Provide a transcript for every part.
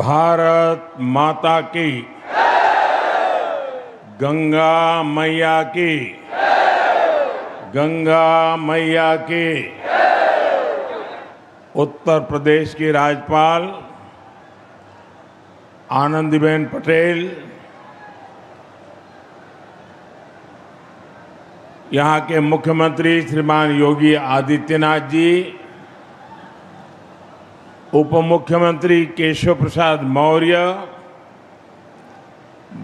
भारत माता की, गंगा मैया की, गंगा मैया की। उत्तर प्रदेश की राज्यपाल आनंदीबेन पटेल, यहाँ के मुख्यमंत्री श्रीमान योगी आदित्यनाथ जी, उप मुख्यमंत्री केशव प्रसाद मौर्य,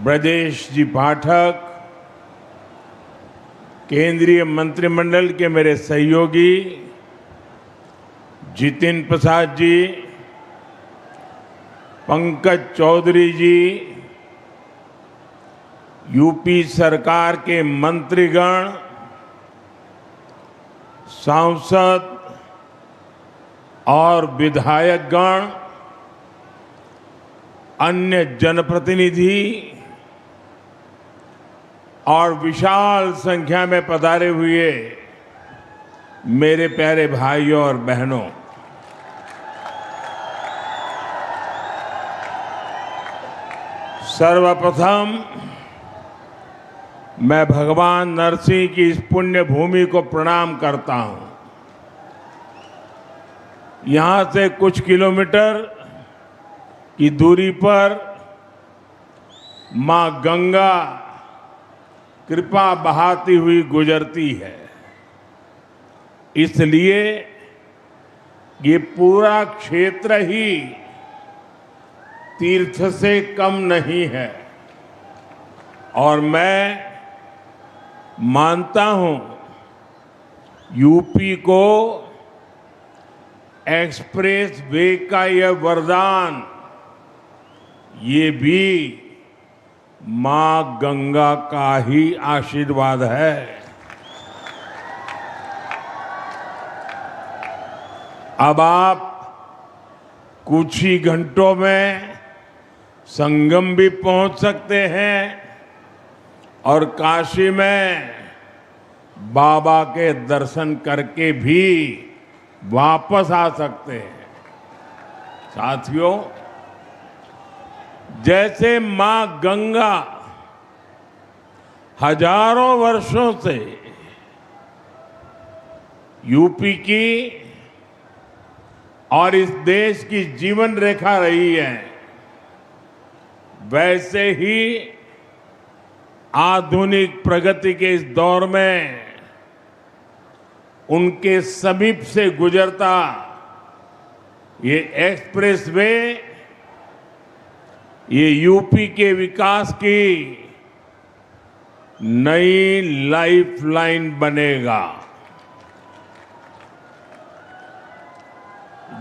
ब्रजेश जी पाठक, केंद्रीय मंत्रिमंडल के मेरे सहयोगी जितिन प्रसाद जी, पंकज चौधरी जी, यूपी सरकार के मंत्रीगण, सांसद और विधायकगण, अन्य जनप्रतिनिधि और विशाल संख्या में पधारे हुए मेरे प्यारे भाइयों और बहनों, सर्वप्रथम मैं भगवान नरसिंह की इस पुण्य भूमि को प्रणाम करता हूं। यहां से कुछ किलोमीटर की दूरी पर मां गंगा कृपा बहाती हुई गुजरती है, इसलिए ये पूरा क्षेत्र ही तीर्थ से कम नहीं है। और मैं मानता हूं यूपी को एक्सप्रेस वे का यह वरदान ये भी मां गंगा का ही आशीर्वाद है। अब आप कुछ ही घंटों में संगम भी पहुंच सकते हैं और काशी में बाबा के दर्शन करके भी वापस आ सकते हैं। साथियों, जैसे मां गंगा हजारों वर्षों से यूपी की और इस देश की जीवन रेखा रही है, वैसे ही आधुनिक प्रगति के इस दौर में उनके समीप से गुजरता ये एक्सप्रेसवे ये यूपी के विकास की नई लाइफलाइन बनेगा।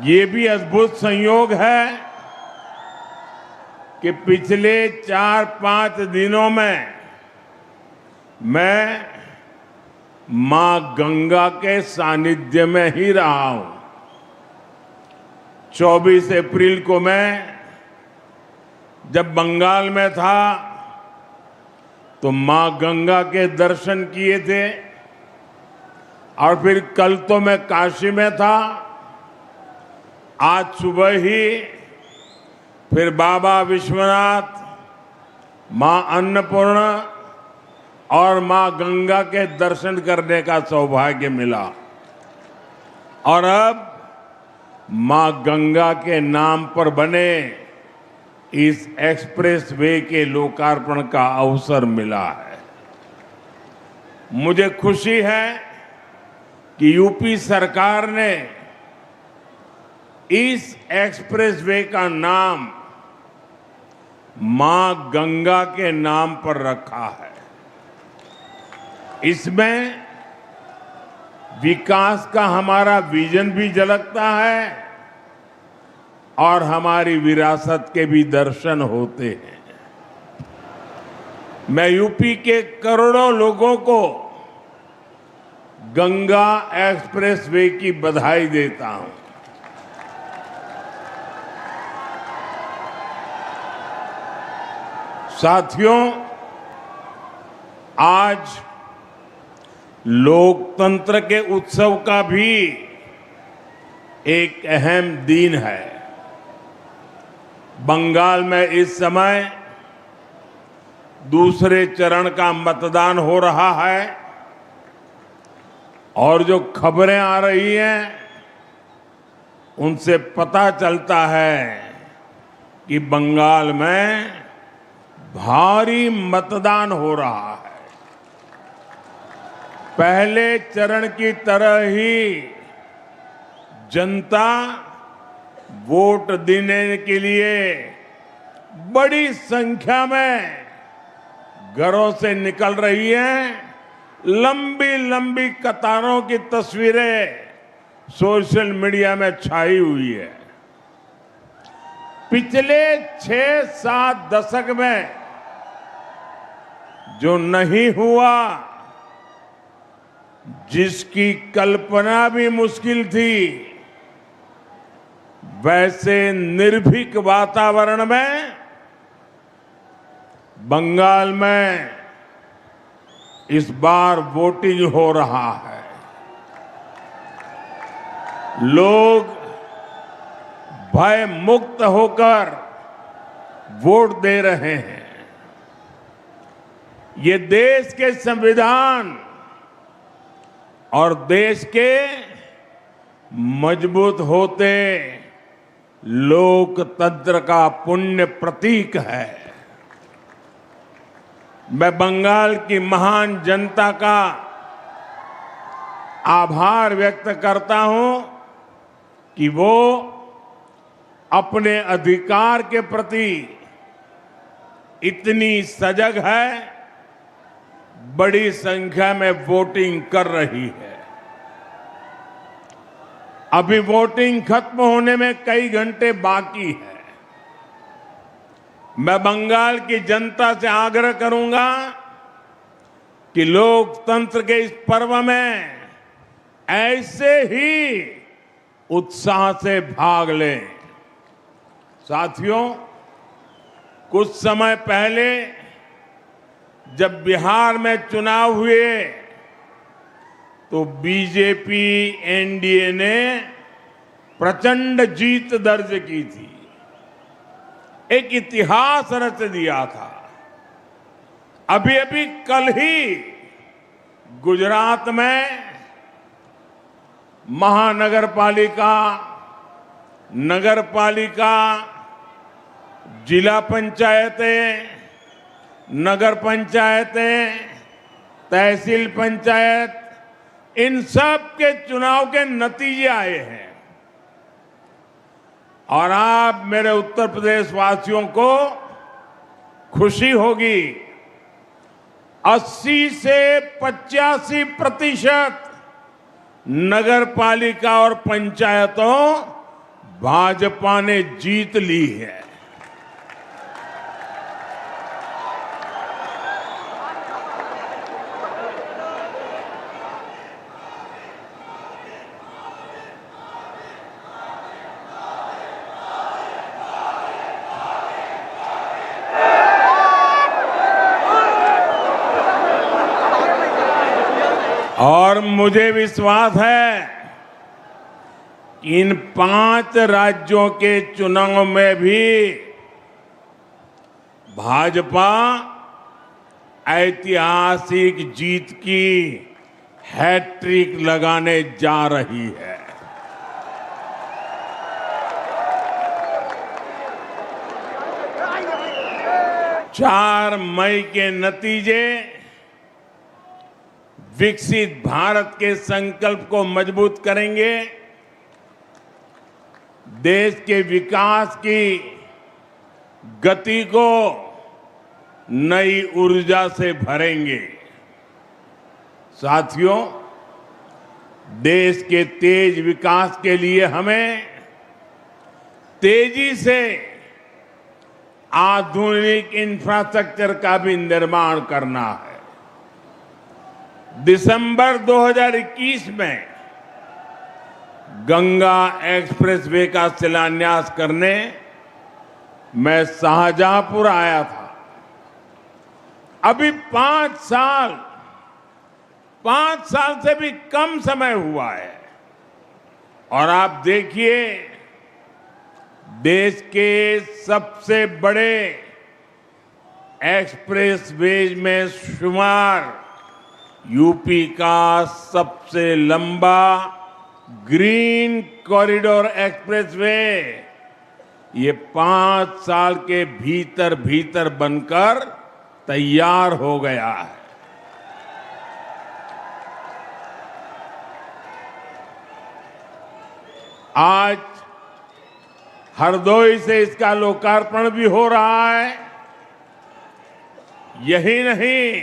ये भी अद्भुत संयोग है कि पिछले 4-5 दिनों में मैं मां गंगा के सानिध्य में ही रहा हूं। 24 अप्रैल को मैं जब बंगाल में था तो मां गंगा के दर्शन किए थे, और फिर कल तो मैं काशी में था। आज सुबह ही फिर बाबा विश्वनाथ, मां अन्नपूर्णा और मां गंगा के दर्शन करने का सौभाग्य मिला। और अब मां गंगा के नाम पर बने इस एक्सप्रेस वे के लोकार्पण का अवसर मिला है। मुझे खुशी है कि यूपी सरकार ने इस एक्सप्रेस वे का नाम मां गंगा के नाम पर रखा है। इसमें विकास का हमारा विजन भी झलकता है और हमारी विरासत के भी दर्शन होते हैं। मैं यूपी के करोड़ों लोगों को गंगा एक्सप्रेस वे की बधाई देता हूं। साथियों, आज लोकतंत्र के उत्सव का भी एक अहम दिन है। बंगाल में इस समय दूसरे चरण का मतदान हो रहा है और जो खबरें आ रही हैं उनसे पता चलता है कि बंगाल में भारी मतदान हो रहा है। पहले चरण की तरह ही जनता वोट देने के लिए बड़ी संख्या में घरों से निकल रही है। लंबी लंबी कतारों की तस्वीरें सोशल मीडिया में छाई हुई है। पिछले 6-7 दशक में जो नहीं हुआ, जिसकी कल्पना भी मुश्किल थी, वैसे निर्भीक वातावरण में बंगाल में इस बार वोटिंग हो रहा है। लोग भय मुक्त होकर वोट दे रहे हैं। ये देश के संविधान और देश के मजबूत होते लोकतंत्र का पुण्य प्रतीक है। मैं बंगाल की महान जनता का आभार व्यक्त करता हूं कि वो अपने अधिकार के प्रति इतनी सजग है, बड़ी संख्या में वोटिंग कर रही है। अभी वोटिंग खत्म होने में कई घंटे बाकी है। मैं बंगाल की जनता से आग्रह करूंगा कि लोकतंत्र के इस पर्व में ऐसे ही उत्साह से भाग लें। साथियों, कुछ समय पहले जब बिहार में चुनाव हुए तो बीजेपी एनडीए ने प्रचंड जीत दर्ज की थी, एक इतिहास रच दिया था। अभी अभी कल ही गुजरात में महानगरपालिका, नगरपालिका, जिला पंचायतें, नगर पंचायतें, तहसील पंचायत, इन सब के चुनाव के नतीजे आए हैं। और आप मेरे उत्तर प्रदेश वासियों को खुशी होगी, 80 से 85% नगर पालिका और पंचायतों भाजपा ने जीत ली है। और मुझे विश्वास है कि इन 5 राज्यों के चुनाव में भी भाजपा ऐतिहासिक जीत की हैट्रिक लगाने जा रही है। चार मई के नतीजे विकसित भारत के संकल्प को मजबूत करेंगे, देश के विकास की गति को नई ऊर्जा से भरेंगे। साथियों, देश के तेज विकास के लिए हमें तेजी से आधुनिक इंफ्रास्ट्रक्चर का भी निर्माण करना है। दिसंबर 2021 में गंगा एक्सप्रेसवे का शिलान्यास करने मैं शाहजहांपुर आया था। अभी 5 साल से भी कम समय हुआ है और आप देखिए देश के सबसे बड़े एक्सप्रेसवेज में शुमार यूपी का सबसे लंबा ग्रीन कॉरिडोर एक्सप्रेसवे ये 5 साल के भीतर भीतर बनकर तैयार हो गया है। आज हरदोई से इसका लोकार्पण भी हो रहा है। यही नहीं,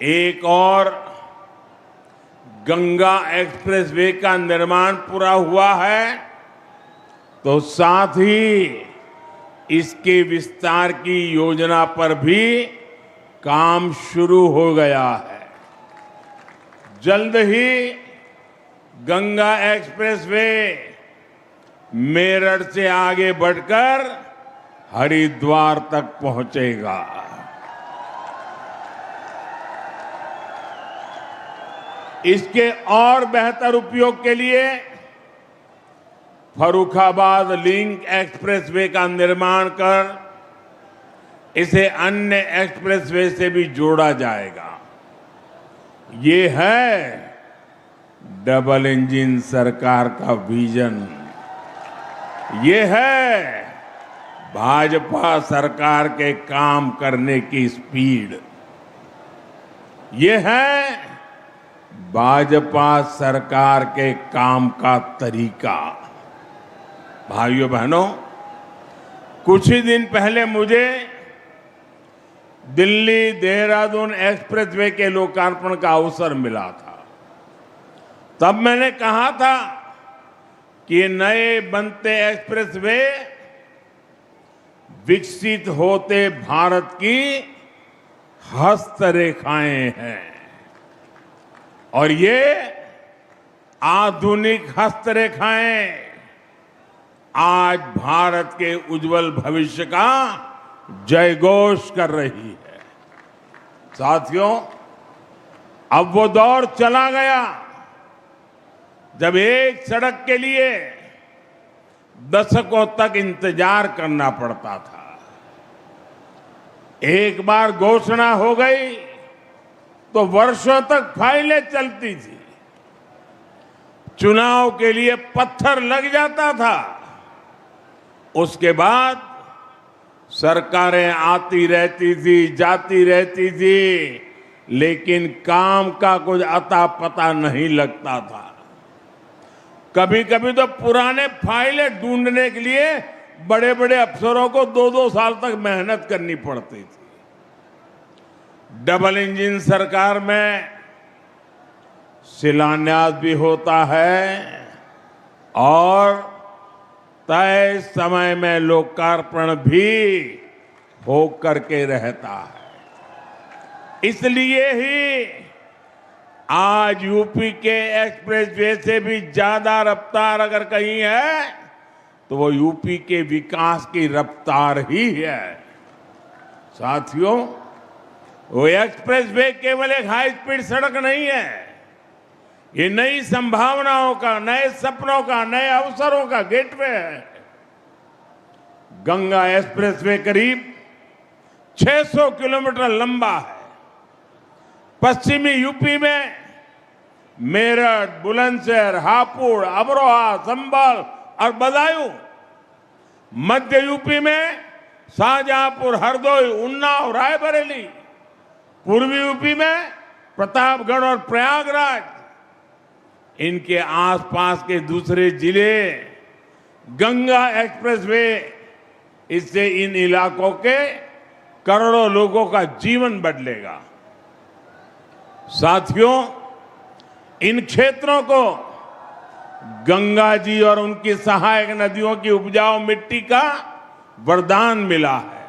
एक और गंगा एक्सप्रेसवे का निर्माण पूरा हुआ है, तो साथ ही इसके विस्तार की योजना पर भी काम शुरू हो गया है। जल्द ही गंगा एक्सप्रेसवे मेरठ से आगे बढ़कर हरिद्वार तक पहुंचेगा। इसके और बेहतर उपयोग के लिए फर्रुखाबाद लिंक एक्सप्रेसवे का निर्माण कर इसे अन्य एक्सप्रेसवे से भी जोड़ा जाएगा। ये है डबल इंजन सरकार का विजन। ये है भाजपा सरकार के काम करने की स्पीड। ये है भाजपा सरकार के काम का तरीका। भाइयों बहनों, कुछ ही दिन पहले मुझे दिल्ली देहरादून एक्सप्रेसवे के लोकार्पण का अवसर मिला था। तब मैंने कहा था कि नए बनते एक्सप्रेसवे विकसित होते भारत की हस्तरेखाएं हैं और ये आधुनिक हस्तरेखाएं आज भारत के उज्जवल भविष्य का जयघोष कर रही है। साथियों, अब वो दौर चला गया जब एक सड़क के लिए दशकों तक इंतजार करना पड़ता था। एक बार घोषणा हो गई तो वर्षों तक फाइलें चलती थी। चुनाव के लिए पत्थर लग जाता था, उसके बाद सरकारें आती रहती थी, जाती रहती थी, लेकिन काम का कुछ अता पता नहीं लगता था। कभी कभी तो पुराने फाइलें ढूंढने के लिए बड़े बड़े अफसरों को 2-2 साल तक मेहनत करनी पड़ती थी। डबल इंजन सरकार में शिलान्यास भी होता है और तय समय में लोकार्पण भी हो करके रहता है। इसलिए ही आज यूपी के एक्सप्रेसवे से भी ज्यादा रफ्तार अगर कहीं है तो वो यूपी के विकास की रफ्तार ही है। साथियों, वो एक्सप्रेसवे केवल एक हाई स्पीड सड़क नहीं है, ये नई संभावनाओं का, नए सपनों का, नए अवसरों का गेटवे है। गंगा एक्सप्रेसवे करीब 600 किलोमीटर लंबा है। पश्चिमी यूपी में मेरठ, बुलंदशहर, हापुड़, अमरोहा, संभल और बदायूं, मध्य यूपी में शाहजहांपुर, हरदोई, उन्नाव, रायबरेली, पूर्वी यूपी में प्रतापगढ़ और प्रयागराज, इनके आसपास के दूसरे जिले, गंगा एक्सप्रेसवे, इससे इन इलाकों के करोड़ों लोगों का जीवन बदलेगा। साथियों, इन क्षेत्रों को गंगा जी और उनकी सहायक नदियों की उपजाऊ मिट्टी का वरदान मिला है,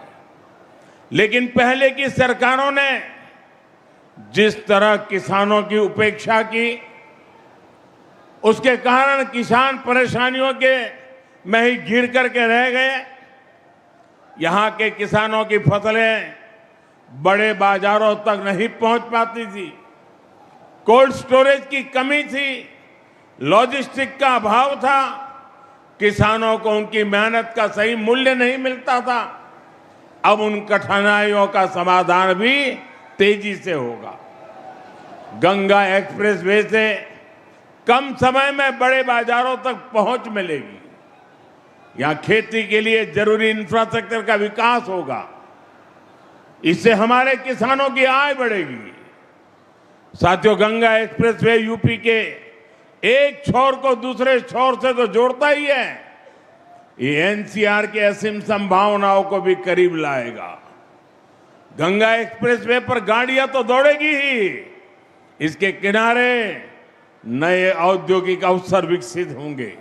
लेकिन पहले की सरकारों ने जिस तरह किसानों की उपेक्षा की, उसके कारण किसान परेशानियों के में ही घिर करके रह गए। यहां के किसानों की फसलें बड़े बाजारों तक नहीं पहुंच पाती थी, कोल्ड स्टोरेज की कमी थी, लॉजिस्टिक का अभाव था, किसानों को उनकी मेहनत का सही मूल्य नहीं मिलता था। अब उन कठिनाइयों का समाधान भी तेजी से होगा। गंगा एक्सप्रेसवे से कम समय में बड़े बाजारों तक पहुंच मिलेगी। यहां खेती के लिए जरूरी इंफ्रास्ट्रक्चर का विकास होगा। इससे हमारे किसानों की आय बढ़ेगी। साथियों, गंगा एक्सप्रेसवे यूपी के एक छोर को दूसरे छोर से तो जोड़ता ही है, ये एनसीआर की असीम संभावनाओं को भी करीब लाएगा। गंगा एक्सप्रेसवे पर गाड़ियां तो दौड़ेगी ही, इसके किनारे नए औद्योगिक अवसर विकसित होंगे।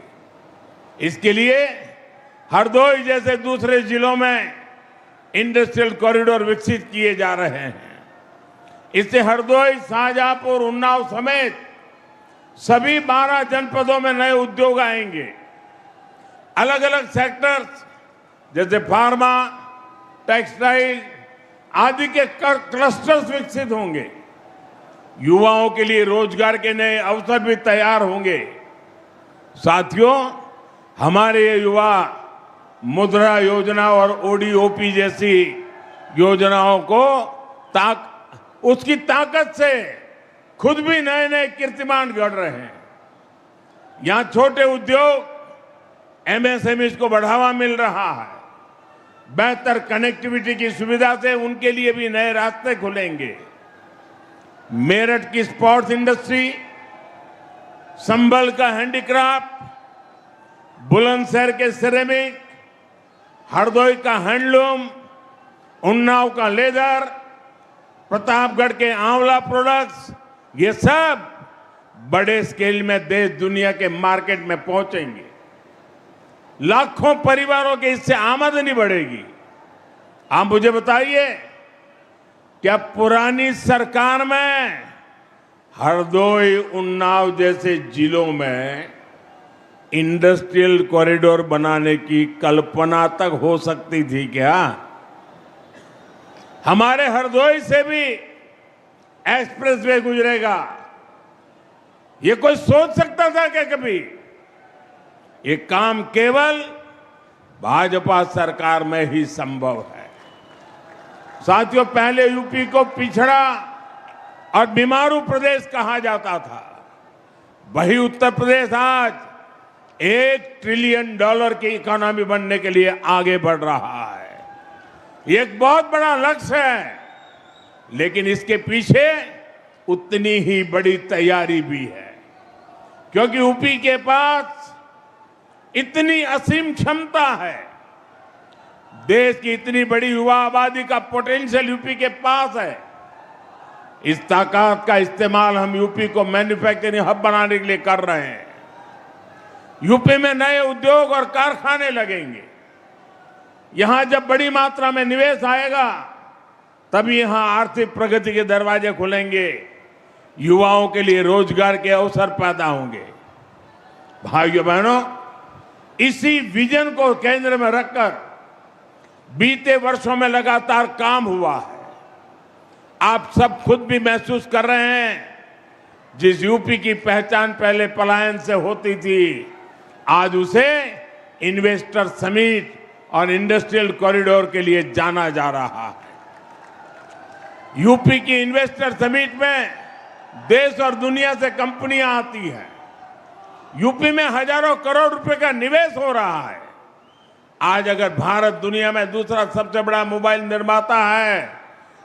इसके लिए हरदोई जैसे दूसरे जिलों में इंडस्ट्रियल कॉरिडोर विकसित किए जा रहे हैं। इससे हरदोई, शाहजहांपुर, उन्नाव समेत सभी 12 जनपदों में नए उद्योग आएंगे। अलग अलग सेक्टर्स जैसे फार्मा, टेक्सटाइल आदि के क्लस्टर्स विकसित होंगे। युवाओं के लिए रोजगार के नए अवसर भी तैयार होंगे। साथियों, हमारे ये युवा मुद्रा योजना और ओडीओपी जैसी योजनाओं को उसकी ताकत से खुद भी नए नए कीर्तिमान गढ़ रहे हैं। यहां छोटे उद्योग, एमएसएमई को बढ़ावा मिल रहा है। बेहतर कनेक्टिविटी की सुविधा से उनके लिए भी नए रास्ते खुलेंगे। मेरठ की स्पोर्ट्स इंडस्ट्री, संभल का हैंडीक्राफ्ट, बुलंदशहर के सिरेमिक, हरदोई का हैंडलूम, उन्नाव का लेदर, प्रतापगढ़ के आंवला प्रोडक्ट्स, ये सब बड़े स्केल में देश दुनिया के मार्केट में पहुंचेंगे। लाखों परिवारों के इससे आमदनी बढ़ेगी। आप मुझे बताइए, क्या पुरानी सरकार में हरदोई, उन्नाव जैसे जिलों में इंडस्ट्रियल कॉरिडोर बनाने की कल्पना तक हो सकती थी क्या? हमारे हरदोई से भी एक्सप्रेसवे गुजरेगा। ये कोई सोच सकता था क्या कभी? ये काम केवल भाजपा सरकार में ही संभव है। साथियों, पहले यूपी को पिछड़ा और बीमारू प्रदेश कहा जाता था। वही उत्तर प्रदेश आज $1 ट्रिलियन की इकोनॉमी बनने के लिए आगे बढ़ रहा है। ये एक बहुत बड़ा लक्ष्य है, लेकिन इसके पीछे उतनी ही बड़ी तैयारी भी है, क्योंकि यूपी के पास इतनी असीम क्षमता है। देश की इतनी बड़ी युवा आबादी का पोटेंशियल यूपी के पास है। इस ताकत का इस्तेमाल हम यूपी को मैन्युफैक्चरिंग हब बनाने के लिए कर रहे हैं। यूपी में नए उद्योग और कारखाने लगेंगे। यहां जब बड़ी मात्रा में निवेश आएगा, तभी यहां आर्थिक प्रगति के दरवाजे खुलेंगे, युवाओं के लिए रोजगार के अवसर पैदा होंगे। भाइयों बहनों, इसी विजन को केंद्र में रखकर बीते वर्षों में लगातार काम हुआ है। आप सब खुद भी महसूस कर रहे हैं, जिस यूपी की पहचान पहले पलायन से होती थी, आज उसे इन्वेस्टर समिट और इंडस्ट्रियल कॉरिडोर के लिए जाना जा रहा है। यूपी की इन्वेस्टर समिट में देश और दुनिया से कंपनियां आती हैं। यूपी में हजारों करोड़ रुपए का निवेश हो रहा है। आज अगर भारत दुनिया में दूसरा सबसे बड़ा मोबाइल निर्माता है,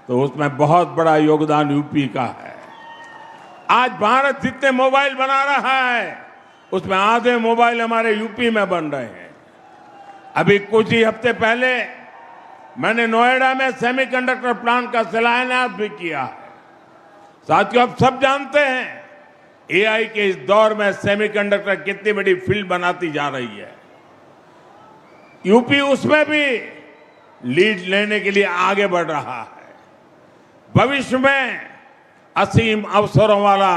तो उसमें बहुत बड़ा योगदान यूपी का है। आज भारत जितने मोबाइल बना रहा है, उसमें आधे मोबाइल हमारे यूपी में बन रहे हैं। अभी कुछ ही हफ्ते पहले मैंने नोएडा में सेमीकंडक्टर प्लांट का शिलान्यास भी किया है। साथियों, आप सब जानते हैं, एआई के इस दौर में सेमीकंडक्टर कितनी बड़ी फील्ड बनाती जा रही है। यूपी उसमें भी लीड लेने के लिए आगे बढ़ रहा है। भविष्य में असीम अवसरों वाला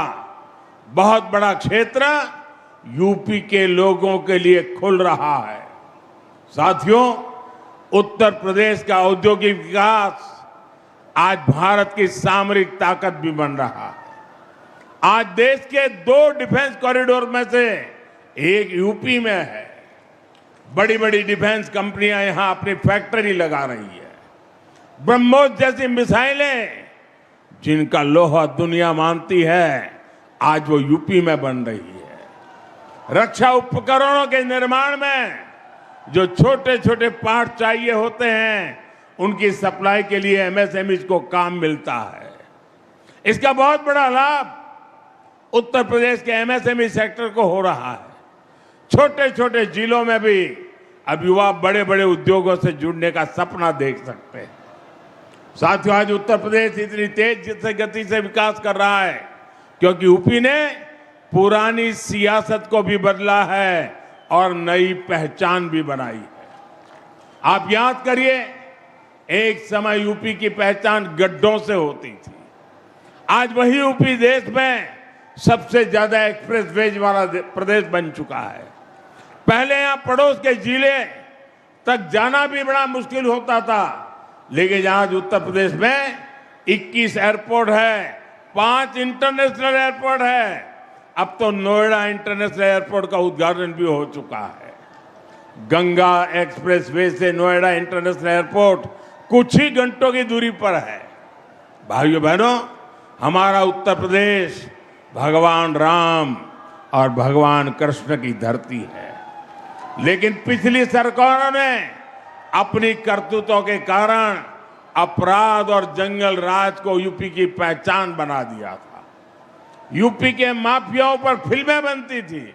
बहुत बड़ा क्षेत्र यूपी के लोगों के लिए खुल रहा है। साथियों, उत्तर प्रदेश का औद्योगिक विकास आज भारत की सामरिक ताकत भी बन रहा है। आज देश के 2 डिफेंस कॉरिडोर में से एक यूपी में है। बड़ी बड़ी डिफेंस कंपनियां यहां अपनी फैक्ट्री लगा रही है। ब्रह्मोस जैसी मिसाइलें जिनका लोहा दुनिया मानती है, आज वो यूपी में बन रही है। रक्षा उपकरणों के निर्माण में जो छोटे छोटे पार्ट चाहिए होते हैं, उनकी सप्लाई के लिए एमएसएमई को काम मिलता है। इसका बहुत बड़ा लाभ उत्तर प्रदेश के एमएसएमई सेक्टर को हो रहा है। छोटे छोटे जिलों में भी अब युवा बड़े बड़े उद्योगों से जुड़ने का सपना देख सकते हैं। साथियों, आज उत्तर प्रदेश इतनी तेज गति से विकास कर रहा है क्योंकि यूपी ने पुरानी सियासत को भी बदला है और नई पहचान भी बनाई है। आप याद करिए, एक समय यूपी की पहचान गड्ढों से होती थी। आज वही यूपी देश में सबसे ज्यादा एक्सप्रेस वेज वाला प्रदेश बन चुका है। पहले यहां पड़ोस के जिले तक जाना भी बड़ा मुश्किल होता था, लेकिन आज उत्तर प्रदेश में 21 एयरपोर्ट है, 5 इंटरनेशनल एयरपोर्ट है। अब तो नोएडा इंटरनेशनल एयरपोर्ट का उद्घाटन भी हो चुका है। गंगा एक्सप्रेसवे से नोएडा इंटरनेशनल एयरपोर्ट कुछ ही घंटों की दूरी पर है। भाइयों बहनों, हमारा उत्तर प्रदेश भगवान राम और भगवान कृष्ण की धरती है, लेकिन पिछली सरकारों ने अपनी करतूतों के कारण अपराध और जंगल राज को यूपी की पहचान बना दिया था। यूपी के माफियाओं पर फिल्में बनती थी,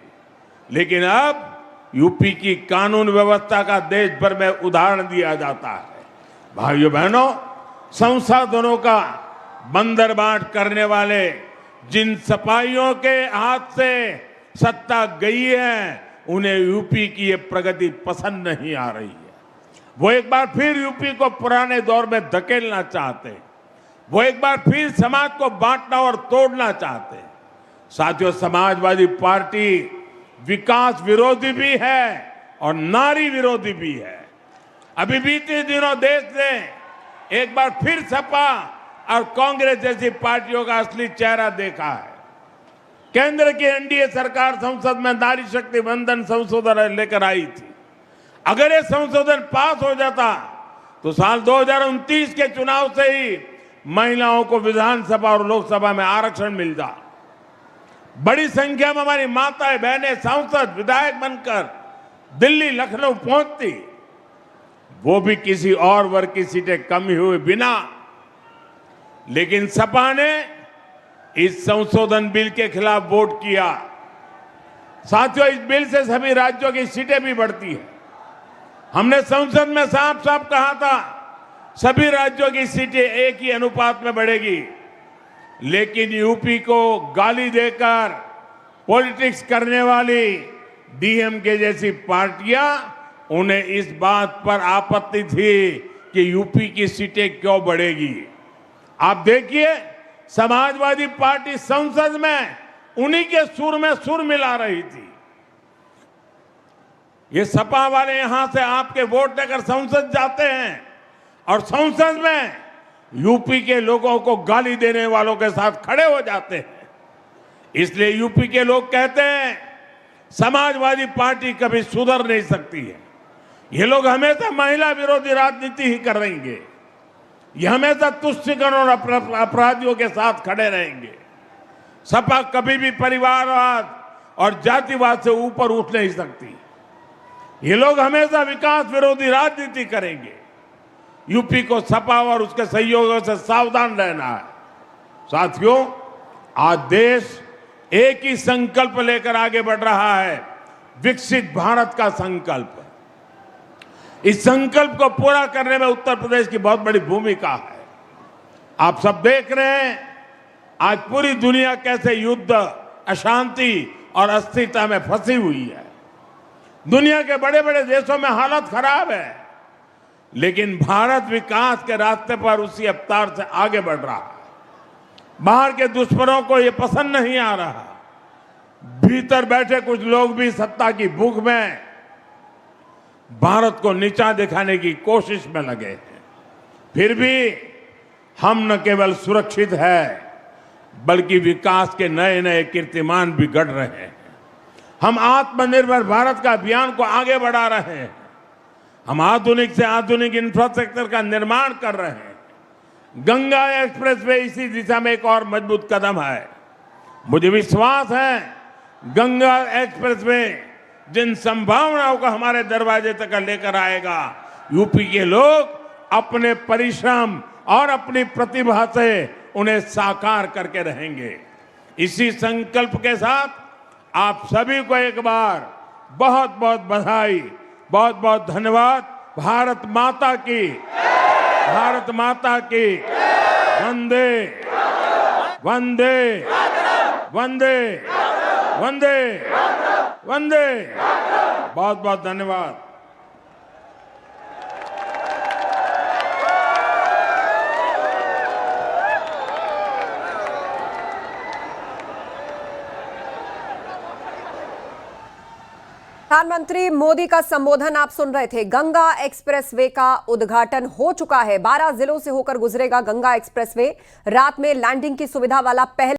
लेकिन अब यूपी की कानून व्यवस्था का देश भर में उदाहरण दिया जाता है। भाइयों बहनों, संसाधनों का बंदरबाट करने वाले जिन सपाहियों के हाथ से सत्ता गई है, उन्हें यूपी की ये प्रगति पसंद नहीं आ रही है। वो एक बार फिर यूपी को पुराने दौर में धकेलना चाहते हैं। वो एक बार फिर समाज को बांटना और तोड़ना चाहते हैं। साथियों, समाजवादी पार्टी विकास विरोधी भी है और नारी विरोधी भी है। अभी बीते दिनों देश ने एक बार फिर सपा और कांग्रेस जैसी पार्टियों का असली चेहरा देखा है। केंद्र की एनडीए सरकार संसद में नारी शक्ति वंदन संशोधन लेकर आई थी। अगर ये संशोधन पास हो जाता तो साल 2029 के चुनाव से ही महिलाओं को विधानसभा और लोकसभा में आरक्षण मिल जा। बड़ी संख्या में हमारी माताएं बहनें सांसद विधायक बनकर दिल्ली लखनऊ पहुंचती, वो भी किसी और वर्ग की सीटें कम हुए बिना। लेकिन सपा ने इस संशोधन बिल के खिलाफ वोट किया। साथियों, इस बिल से सभी राज्यों की सीटें भी बढ़ती है। हमने संसद में साफ साफ कहा था, सभी राज्यों की सीटें एक ही अनुपात में बढ़ेगी, लेकिन यूपी को गाली देकर पॉलिटिक्स करने वाली डीएमके जैसी पार्टियां, उन्हें इस बात पर आपत्ति थी कि यूपी की सीटें क्यों बढ़ेगी। आप देखिए, समाजवादी पार्टी संसद में उन्हीं के सुर में सुर मिला रही थी। ये सपा वाले यहां से आपके वोट लेकर संसद जाते हैं और संसद में यूपी के लोगों को गाली देने वालों के साथ खड़े हो जाते हैं। इसलिए यूपी के लोग कहते हैं, समाजवादी पार्टी कभी सुधर नहीं सकती है। ये लोग हमेशा महिला विरोधी राजनीति ही कर रहेंगे। ये हमेशा तुष्टिकरण और अपराधियों के साथ खड़े रहेंगे। सपा कभी भी परिवारवाद और जातिवाद से ऊपर उठ नहीं सकती। ये लोग हमेशा विकास विरोधी राजनीति करेंगे। यूपी को सपा और उसके सहयोगियों से सावधान रहना है। साथियों, आज देश एक ही संकल्प लेकर आगे बढ़ रहा है, विकसित भारत का संकल्प। इस संकल्प को पूरा करने में उत्तर प्रदेश की बहुत बड़ी भूमिका है। आप सब देख रहे हैं, आज पूरी दुनिया कैसे युद्ध, अशांति और अस्थिरता में फंसी हुई है। दुनिया के बड़े बड़े देशों में हालत खराब है, लेकिन भारत विकास के रास्ते पर उसी रफ्तार से आगे बढ़ रहा है। बाहर के दुश्मनों को यह पसंद नहीं आ रहा। भीतर बैठे कुछ लोग भी सत्ता की भूख में भारत को नीचा दिखाने की कोशिश में लगे हैं। फिर भी हम न केवल सुरक्षित है, बल्कि विकास के नए नए कीर्तिमान भी गढ़ रहे हैं। हम आत्मनिर्भर भारत का अभियान को आगे बढ़ा रहे हैं। हम आधुनिक से आधुनिक इंफ्रास्ट्रक्चर का निर्माण कर रहे हैं। गंगा एक्सप्रेसवे इसी दिशा में एक और मजबूत कदम है। मुझे विश्वास है गंगा एक्सप्रेसवे जिन संभावनाओं को हमारे दरवाजे तक लेकर आएगा, यूपी के लोग अपने परिश्रम और अपनी प्रतिभा से उन्हें साकार करके रहेंगे। इसी संकल्प के साथ आप सभी को एक बार बहुत बहुत बधाई, बहुत बहुत धन्यवाद। भारत माता की, भारत माता की। वंदे वंदे वंदे वंदे वंदे। बहुत बहुत धन्यवाद। प्रधानमंत्री मोदी का संबोधन आप सुन रहे थे। गंगा एक्सप्रेसवे का उद्घाटन हो चुका है। 12 जिलों से होकर गुजरेगा गंगा एक्सप्रेसवे। रात में लैंडिंग की सुविधा वाला पहला